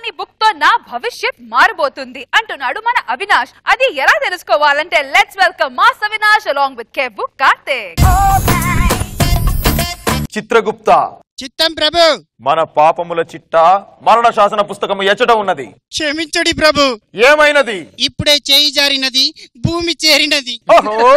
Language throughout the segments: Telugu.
నీ బుక్ తో నా భవిష్యత్ మారబోతుంది అంటున్నాడు మన అవినాష్. అది ఎలా తెలుసుకోవాలంటే let's welcome mass Avinash along with K book Karthik. Chitragupta చిత్తం ప్రభు. మన పాపముల చిట్ట మరణ శాసన పుస్తకము ఎచ్చట ఉన్నది. క్షమించడి ప్రభు. ఏమైనది? ఇప్పుడే చేయి జారినది, భూమి చేరినది. ఓహో,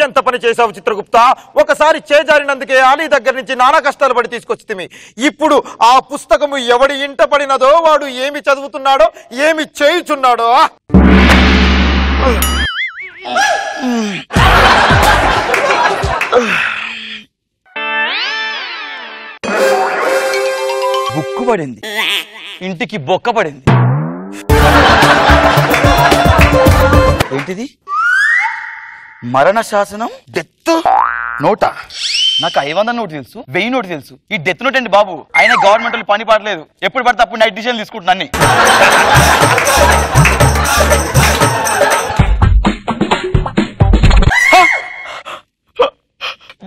ఎంత పని చేశావు చిత్రగుప్త. ఒకసారి చేజారినందుకే ఆలీ దగ్గర నుంచి నానా కష్టాలు పడి తీసుకొచ్చి ఇప్పుడు ఆ పుస్తకము ఎవడి ఇంట పడినదో వాడు ఏమి చదువుతున్నాడో ఏమి చేయుచున్నాడో. బుక్కు పడింది, ఇంటికి బొక్క పడింది. ఏంటిది? మరణ శాసనం, డెత్ నోటా? నాకు 500 నోటు తెలుసు, 1000 నోటు తెలుసు. ఈ డెత్ నోట్ అండి బాబు. అయినా గవర్నమెంట్ పని పడలేదు, ఎప్పుడు పడితే అప్పుడు నైట్ డిసిజన్ తీసుకుంటున్నాను.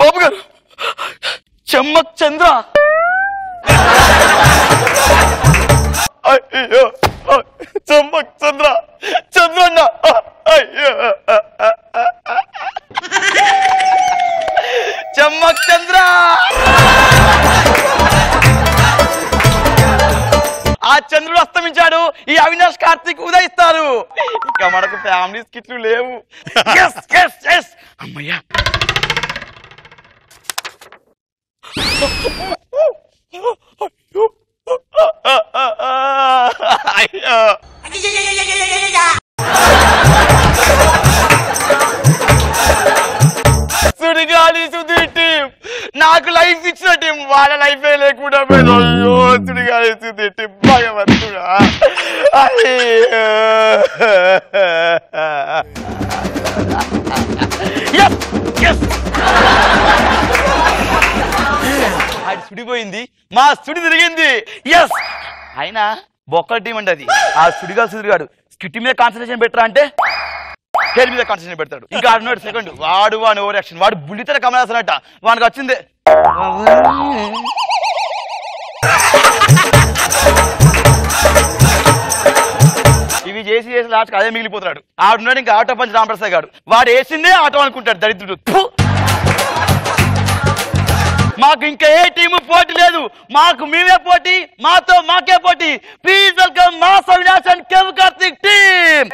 బాబు గారు, చెమ్మక్ చంద్ర. అయ్యో, చెమ్మక్ చంద్ర, చంద్రన్న. అయ్యో, చెమ్మక్ చంద్ర. ఆ చంద్రుడు అస్తమించాడు, ఈ అవినాష్ కార్తిక్ ఉదయిస్తారు. ఇక మనకు ఫ్యామిలీ స్కిట్లు లేవు. అమ్మయ్యా. సుడిగాలి సుధీర్ టీం, నాకు లైఫ్ ఇచ్చిన టీం, వాళ్ళ లైఫే లేకుండా పోయింది. అయ్యో, సుడిగాలి సుధీర్ టీం భగవంతుడా. అది సుడిపోయింది, మా సుడి తిరిగింది. ఎస్, అయినా బొక్కల టీం అండి అది. ఆ సుడిగాలి సుధీర్ గాడు స్కిట్ మీద కాన్సన్ట్రేషన్ పెట్టరా అంటే హెయిర్ మీద కాన్సన్ట్రేషన్ పెడతాడు. ఇంకా 6 సెకండ్ వాడు ఓవర్ యాక్షన్. వాడు బుల్లితెర కమలాసనట, వానికి వచ్చిందే. ఇవి చేసి లాస్ట్ అదే మిగిలిపోతున్నాడు. ఆడున్నాడు ఇంకా ఆటో పంచ్ రామప్రసాద్ గారు. వాడు వేసిందే ఆటో అనుకుంటాడు దరిద్రుడు. మాకు ఇంకా ఏ టీము పోటీ లేదు, మాకు మేమే పోటీ, మాతో మాకే పోటీ. Please welcome mass Avinash and K Karthik team.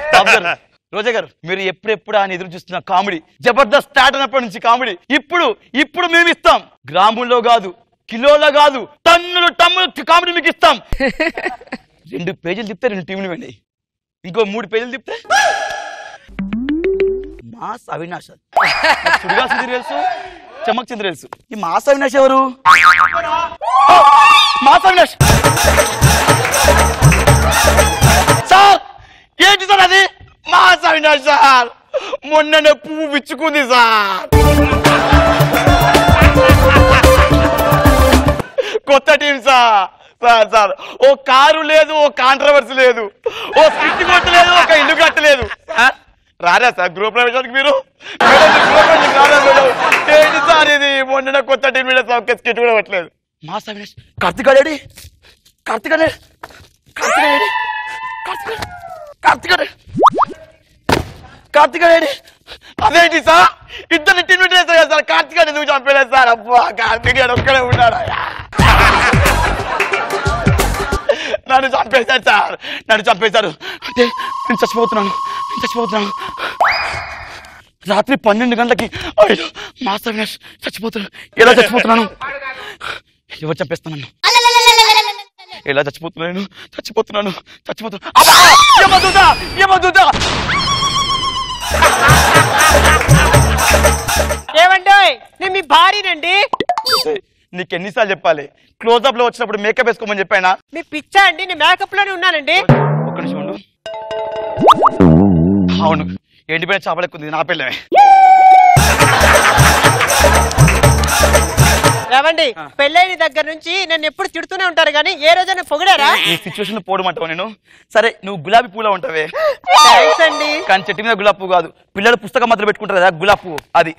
Roja garu, మీరు ఎప్పుడెప్పుడు అని ఎదురు చూస్తున్న కామెడీ జబర్దస్త్ స్టార్ట్ అయినప్పటి నుంచి కామెడీ ఇప్పుడు మేము ఇస్తాం. గ్రాముల్లో కాదు, కిలోలో కాదు, టన్నులు కామెడీ మీకు ఇస్తాం. 2 పేజీలు తిప్తే 2 టీంలు వెళ్ళాయి. ఇంకో 3 పేజీలు తిప్తే మాస్ అవినాష్. సుడిగా సుధీర్ తెలుసు, చెమ్మక్ చంద్ర తెలుసు. ఈ మాస్ అవినాష్ ఎవరు? Mass Avinash sir. ఏంటి సార్ అది? మాస్ అవినాష్ సార్, మొన్ననే పువ్వు విచ్చుకుంది సార్. కొత్త టీం సార్. సార్ ఓ కారు లేదు, ఓ కాంట్రవర్సీ లేదు, ఓ స్కిట్ కొట్టలేదు, ఒక ఇల్లు కట్టలేదు. రారా సార్ గ్రూప్ ప్రవేశానికి? మీరు ఏంటి సార్ ఇది? మొన్న కొత్త టీం మీద స్కిట్ కూడా పెట్టలేదు. మాస్ అవినాష్. కార్తిక్ అడేడి, కార్తిక్ అడే, కార్తిక్ అడేడి, కార్తిక్ అడే, కార్తిక్ అడేడి. అదేంటి సార్, ఇద్దరు టీం వేస్తారు కదా సార్. కార్తిక్ అని ఎందుకు చంపలేదు సార్? అబ్బా, కార్తిక్ అని ఒక్కడే ఉన్నాడా? నన్ను చంపేశారు సార్, నన్ను చంపేశారు. అంటే నేను చచ్చిపోతున్నాను. రాత్రి 12 గంటలకి. అయ్యో, మాస్ అవినాష్ చచ్చిపోతున్నాను. ఎలా చచ్చిపోతున్నాను? ఎవరు చంపేస్తున్నాను? ఎలా చచ్చిపోతున్నాను? ఏమంటే నేను మీ భార్యనండి. నీకు ఎన్నిసార్లు చెప్పాలి? క్లోజ్అప్ లో వచ్చినప్పుడు మేకప్ వేసుకోమని చెప్పానా? మీ పిచ్చా అండి, నేను మేకప్ లోనే ఉన్నానండి. ఒక్క నిమిషం ఉండు. అవును, ఎండిపోయిన చేపలు ఎక్కుంది, నా పిల్లమే. ఏమండి, పెళ్ళైన దగ్గర నుంచి నన్ను ఎప్పుడు తిడుతూనే ఉంటారు కానీ ఏ రోజైనా పొగిడారా? ఈ సిచ్యువేషన్ పోవడమంటావు నేను. సరే, నువ్వు గులాబీ పూల ఉంటావే. థాంక్స్ అండి. కానీ చెట్టు మీద గులాబీ పువ్వు కాదు, పిల్లలు పుస్తకం మధ్యలో పెట్టుకుంటారు కదా గులాబీ పువ్వు, అది.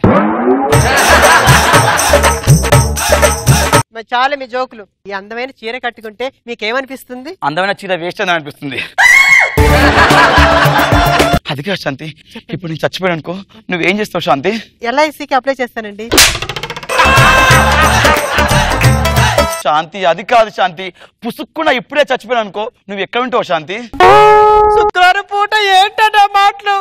మా చాలా మీ జోకులు. ఈ అందమైన చీర కట్టుకుంటే మీకేమనిపిస్తుంది? అందమైన చీర వేస్ట్ అని అనిపిస్తుంది. అది కాదు శాంతి, ఇప్పుడు నేను చచ్చిపోయాను అనుకో, నువ్వేం చేస్తావు శాంతి? LICకి అప్లై చేస్తానండి. శాంతి అది కాదు శాంతి, పుసుక్కున ఇప్పుడే చచ్చిపోయాను అనుకో, నువ్వు ఎక్కడ ఉంటావు శాంతి? శుక్రవారం పూట ఏంటన్నా మాటలు?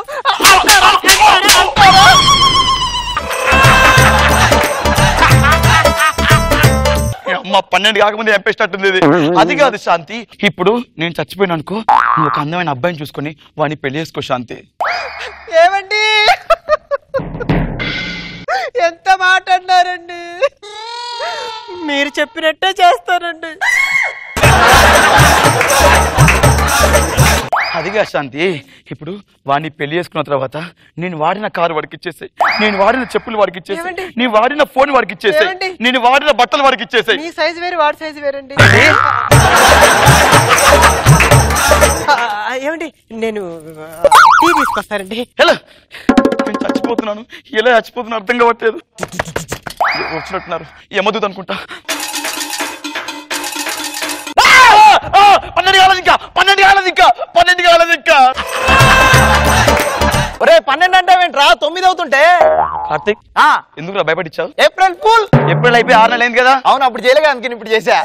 అమ్మ 12 కాకముందే చంపేసినట్టుంది ఇది. అది కాదు శాంతి, ఇప్పుడు నేను చచ్చిపోయాను అనుకో, నువ్వు ఒక అందమైన అబ్బాయిని చూసుకొని వాడిని పెళ్లి చేసుకో శాంతి. ఏమండి, ఎంత మాట అన్నారండి? మీరు చెప్పినట్టే చేస్తానండి. అదిగా శాంతి, ఇప్పుడు వాడిని పెళ్లి చేసుకున్న తర్వాత నేను వాడిన కారు వాడికి ఇచ్చేసాయి, నేను వాడిన చెప్పులు వాడికి ఇచ్చేసాయి, నీ వాడిన ఫోన్ వాడికి ఇచ్చేసాయి, నేను వాడిన బట్టలు వాడికి ఇచ్చేసాయి. మీ సైజు వేరు, వాడి సైజు వేరండి. ఏమండి, నేను టీ తీసుకొస్తానండి. ఎలా నేను చచ్చిపోతున్నాను, ఎలా చచ్చిపోతున్నా అర్థం కావట్లేదు. వచ్చినట్టున్నారు, యమదూత అనుకుంటా. 12 కాలేదు ఇంకా, 12 కాలేదు ఇంకా, 12 కాలేదు ఇంకా. ఒరే 12 అంటే ఏంట్రా, 9 అవుతుంటే. కార్తీక్, ఎందుకు భయపడిచ్చావు? April fool. ఏప్రిల్ అయిపోయి 6 నెలలు అయింది కదా. అవును, అప్పుడు చేయలేగా, అందుకని ఇప్పుడు చేసా.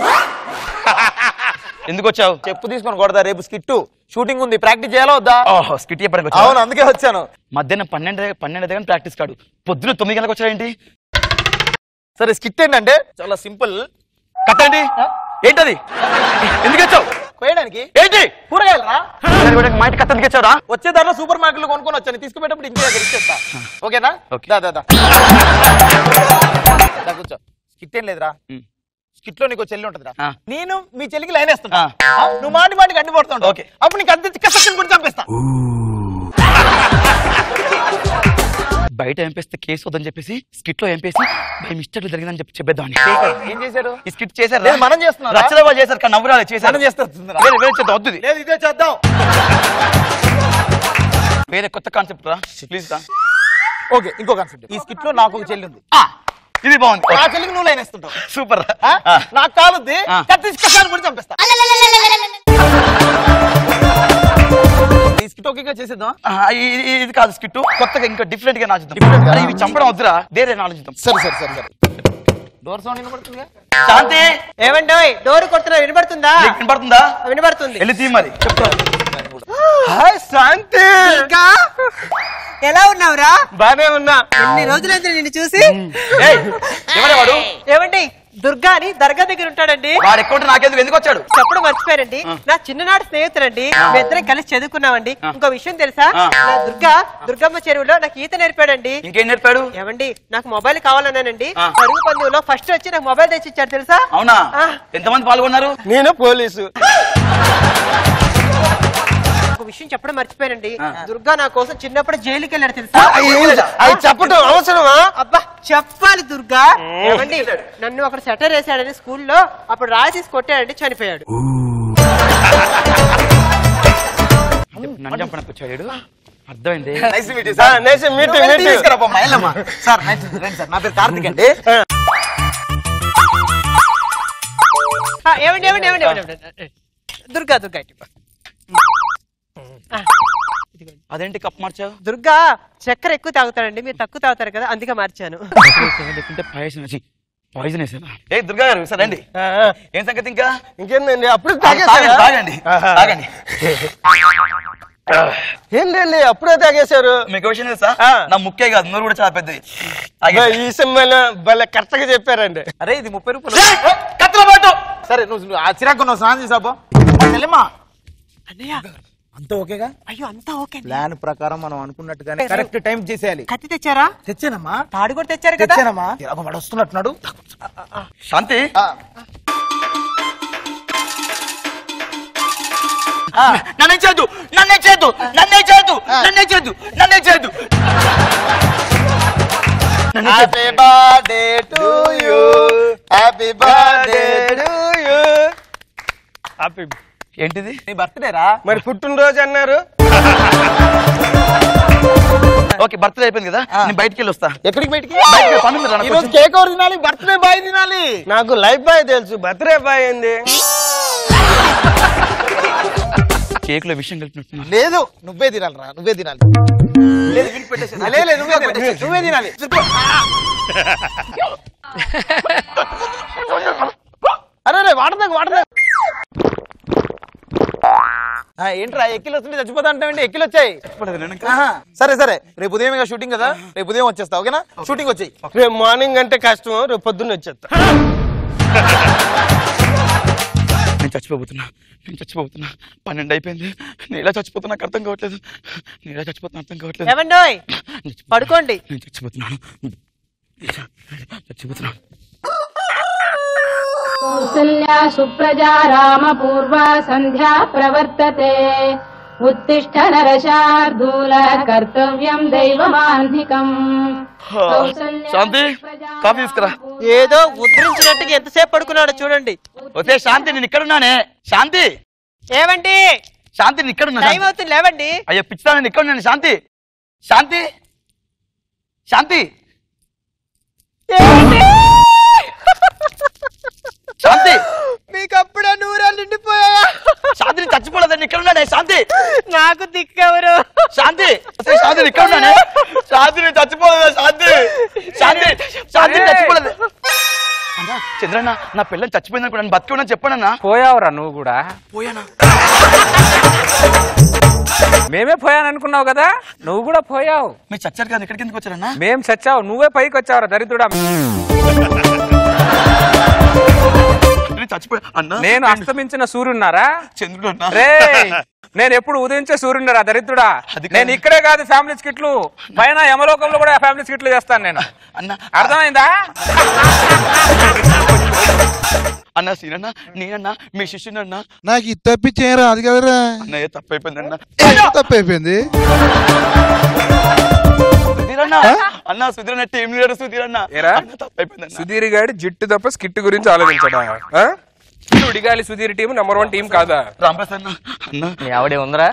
ఎందుకు వచ్చావు? చెప్పు తీసుకొని కొడతా, రేపు స్కిట్ షూటింగ్ ఉంది, ప్రాక్టీస్ చేయాలా వద్దా? ఓహో, స్కిట్ చెప్పడానికి వచ్చావా? అవును, అందుకే వచ్చాను. మధ్యాహ్నం 12 దగ్గర ప్రాక్టీస్ కాడు, పొద్దున 9 గంటలకు వచ్చావేంటి? సరే, స్కిట్ ఏంటంటే చాలా సింపుల్. కట్టండి. ఏంటది? ఎందుకు వచ్చావు? కోయడానికి. ఏంటి? కూరగాయలు రా. మా ఇంటి కట్ట ఎందుకు వచ్చావురా? వచ్చే ధరలో సూపర్ మార్కెట్ లో కొనుక్కొని వచ్చాను, తీసుకుపోయేటప్పుడు ఇంటి దగ్గర ఇచ్చేస్తా. ఓకేనా? ఓకే. దా కూర్చో. స్కిట్ ఏం లేదురా, స్కిట్ లో నీకు చెల్లి ఉంటుందిరా, నేను మీ చెల్లికి లైన్ వేస్తున్నా, నువ్వు మాటి అడ్డు పడుతుంటావు. ఓకే. అప్పుడు నీకు అందించి కష్టం కూడా చంపేస్తా. బయట ఎంపేస్తే కేసు వద్దని చెప్పేసి స్కిట్ లో ఎంపేసి బై మిస్టేక్ జరిగిందని చెప్పి చెప్పేద్దాం. ఏం చేశారు? ఈ స్కిట్ చేశారు, మనం చేస్తున్నాం. రచన చేశారు, కానీ నవ్వురాలే చేశారు. మనం చేస్తాం. వద్దు, లేదు, ఇదే చేద్దాం. వేరే కొత్త కాన్సెప్ట్ రా ప్లీజ్ రా. ఓకే, ఇంకో కాన్సెప్ట్. ఈ స్కిట్ లో నాకు ఒక చెల్లి ఉంది, ఇది బాగుంది. ఆ చెల్లికి నువ్వు లైన్ వేస్తుంటావు. సూపర్. నాకు కాలుద్ది, కత్తిసి కష్టాలు కూడా చంపేస్తా. ఈ స్కిట్ ఓకేగా చేసేద్దాం. ఇది కాదు స్కిట్, కొత్తగా ఇంకా డిఫరెంట్ గా నాచుద్దాం. ఇవి చంపడం వద్దురా, వేరే ఆలోచిద్దాం. సరే. Door sound వినపడుతుందిగా. శాంతి, ఏమండి, డోర్ కొడుతున్నా, వినబడుతుందా? వినపడుతుందా? వినబడుతుంది. వెళ్ళి తీ మరి. హాయ్ శాంతి, ఎలా ఉన్నావురా? బానే ఉన్నా. ఎన్ని రోజులైంది నిన్ను చూసి. ఎవరేవాడు? ఏమండి, దుర్గా అని దర్గా దగ్గర ఉంటాడండి. వాడు ఎక్కువ నాకెందుకు, ఎందుకు వచ్చాడు? చెప్పడం మర్చిపోయారండి, నా చిన్ననాటి స్నేహితుడండి, మేమిద్దరం కలిసి చదువుకున్నామండి. ఇంకో విషయం తెలుసా, నా దుర్గమ్మ చెరువులో నాకు ఈత నేర్పాడండి. ఇంకేం నేర్పాడు? ఏమండి, నాకు మొబైల్ కావాలన్నానండి, పరుగు పందులో ఫస్ట్ వచ్చి నాకు మొబైల్ తెచ్చిచ్చాడు తెలుసా? అవునా? ఎంతమంది పాల్గొన్నారు? నేను పోలీసు. ఒక విషయం చెప్పడం మర్చిపోయానండి, దుర్గా నా కోసం చిన్నప్పుడు జైలుకి వెళ్ళాడు తెలుసా? అది చెప్పడం అవసరమా? అబ్బా, చెప్పాలి దుర్గా. ఏమండి, నన్ను అక్కడ సెటర్ వేసాడని స్కూల్లో, అప్పుడు రాసి కొట్టాడండి, చనిపోయాడు. నన్ను చంపడానికి వచ్చాడు, అర్థమైంది. నా పేరు కార్తిక్ అండి. ఏమండి, దుర్గా అదేంటి కప్ మార్చావు? దుర్గా చక్కెర ఎక్కువ తాగుతాడండి, మీరు తక్కువ తాగుతారు కదా, అందుకే మార్చాను. లేకుంటే పాయిజన్ వేసాను. ఏ దుర్గా గారు సరే అండి, ఏం సంగతి? ఇంకా ఇంకేందండి, అప్పుడు తాగండి. ఏం లేదు, అప్పుడే తాగేశారు. మీకు విషయం తెలుసా, నా ముక్కే కాదు, నూరు కూడా చాలా పెద్దది. ఈ సినిమాలో భలే కరెక్ట్ గా చెప్పారండి. అరే, ఇది 30 రూపాయలు. సరే, నువ్వు ఆ చిరాకు నువ్వు స్నానం చేసాబో. అన్నయ్య, అంతా ఓకేగా? అయ్యో, అంతా ఓకే. ప్లాన్ ప్రకారం మనం అనుకున్నట్టుగానే కరెక్ట్ టైం చేసేయాలి. కత్తి తెచ్చారా? తెచ్చానమ్మా. తాడు కూడా తెచ్చారు కదా? తెచ్చానమ్మా. వాడు వస్తున్నట్టున్నాడు. శాంతి, నన్నే చేద్దు. Happy birthday to you, happy birthday to you. ఏంటిది? నీ బర్త్డే రా. మరి పుట్టినరోజు అన్నారు. ఓకే బర్త్డే అయిపోయింది కదా నేను బయటికి వెళ్ళి వస్తా. ఎక్కడికి బయటికి? పని ఉంది రా నాకు ఈరోజు కొంచెం. కేక్ ఎవరు తినాలి? బర్త్డే బాయ్ తినాలి. నాకు లైఫ్ బాయ్ తెలుసు, బర్త్డే బాయ్ ఏంది? కేక్ లో విషయం కలిపినట్టు. లేదు నువ్వే తినాలి రా, నువ్వే తినాలి. లేదు విని పెట్టేసి నువ్వే తినాలి. అరే వాడదా ఏంట్రా ఎక్కిలు వస్తుంటే చచ్చిపోతా అంటావండి? ఎక్కిలు వచ్చాయి. సరే రేపు ఉదయం షూటింగ్ కదా, రేపు ఉదయం వచ్చేస్తా. ఓకేనా? షూటింగ్ వచ్చాయి. రేపు మార్నింగ్ అంటే కష్టం, రేపు పొద్దున్న వచ్చేస్తా. నేను చచ్చిపోతున్నా 12 అయిపోయింది. నేను ఇలా చచ్చిపోతున్నా నాకు అర్థం కావట్లేదు. ఏమండోయ్ పడుకోండి. నేను చచ్చిపోతున్నాను. కౌసల్యా సుప్రజా రామ పూర్వా సంధ్యా ప్రవర్తతే ఉత్తిష్ఠ నరశార్దూల కర్తవ్యం దైవమాన్ధికం. శాంతి కాఫీ తీసుకురా. ఏదో ఉద్ధరించినట్టుగా ఎంతసేపు పడుకున్నాడో చూడండి. ఓకే శాంతి నేను ఇక్కడ ఉన్నానే. శాంతి ఏమండి శాంతి నేను ఇక్కడ ఉన్నా. టైం అవుతుంది లేవండి. అయ్యో పిచ్చిదా నేను ఇక్కడ ఉన్నాను. శాంతి శాంతి శాంతి శాంతి మీకు అప్పుడే నూరాలు నిండిపోయా. శాంతి చచ్చిపోలేదని ఇక్కడ ఉన్నానే. శాంతి నాకు దిక్కెవరు? శాంతి శాంతి ఇక్కడ ఉన్నానే. శాంతి నేను చచ్చిపోలేదు. శాంతి చచ్చిపోలేదు. అన్నా చంద్రన్న నా పిల్లలు చచ్చిపోయిందని కూడా బతికి ఉన్నా చెప్పానన్నా. పోయావురా నువ్వు కూడా? పోయానా? మేమే పోయాననుకున్నావు కదా, నువ్వు కూడా పోయావు. మీరు చచ్చారు కదా, ఎక్కడికి ఎందుకు వచ్చారన్నా? మేం చచ్చావు, నువ్వే పైకి వచ్చావురా దరిద్రుడా. చచ్చిపోయా అన్నా. నేను అస్తమించిన సూర్యున్నారా? చంద్రుడు అన్నా. రే నేను ఎప్పుడు ఉదయించే సూర్యున్నారా దరిద్రుడా. నేను ఇక్కడే కాదు ఫ్యామిలీ స్కిట్లు, పైన యమలోకంలో కూడా ఫ్యామిలీ స్కిట్లు చేస్తాను నేను. అన్నా అర్థమైందా? అన్నా సీనన్నా నేనన్నా మీ శిష్యునన్నా. నాకు ఇది తప్పించేయరా, అది కదరా అన్నయ్య తప్పైపోయింది అన్నా. తప్పైపోయింది. సుధీరన్నా అన్నా సుధీరన్న టీం లీడర్ సుధీరన్నా. తప్పైపోయింది. సుధీర్ గారి జిట్టు తప్ప స్కిట్ గురించి ఆలోచించడా? Sudigali Sudheer team number 1 team కాదా? రాంప్రసాద్ అన్న ఆవిడే ఉందరా?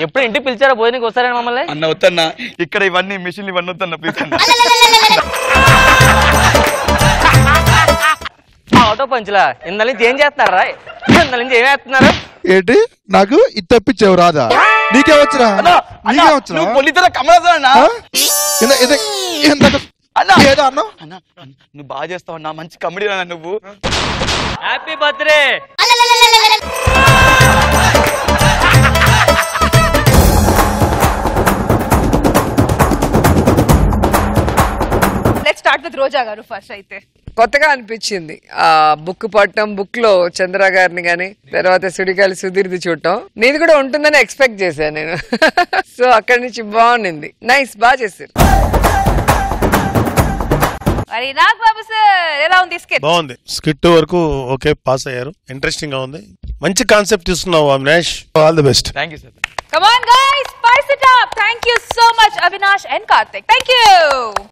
ఎప్పుడు ఇంటికి పిలిచారా? భోజనకి వస్తారని మమ్మల్ని? అన్న వద్దన్నా, ఇక్కడ ఇవన్నీ మిషన్లు ఇవన్నీ వద్దన్నా ప్లీజ్ అన్న. ఆటో పంచులా ఇందులో నుంచి ఏం చేస్తున్నారా? ఇందులో నుంచి ఏం వేస్తున్నారు? ఏంటి నాకు ఇది తప్పించావు రాదా? నీకే వచ్చరా? నీకే వచ్చరా? నువ్వు పొలితర కమలాసన్ అన్నా. ఏదో అన్నా అన్నా నువ్వు బాగా చేస్తావు అన్నా, మంచి కమెడీ అన్నా నువ్వు. Happy birthday. Let's start with Roja garu first. అయితే కొత్తగా అనిపించింది ఆ బుక్ పట్టడం, బుక్ లో చంద్ర గారిని గాని, తర్వాత సుడిగాలి సుధీర్ది చూడటం. నీది కూడా ఉంటుందని ఎక్స్పెక్ట్ చేశాను నేను. సో అక్కడి నుంచి బాగుంది, నైస్, బాగా చేశారు. మరి నాగ్ బాబు సార్ ఎలా ఉంది స్కిట్? బాగుంది. స్కిట్ వరకు ఓకే, పాస్ అయ్యారు. ఇంట్రెస్టింగ్ గా ఉంది. మంచి కాన్సెప్ట్ ఇస్తున్నావు Avinash. All the best. Thank you sir. Come on guys, spice it up. Thank you so much Avinash and Karthik. Thank you.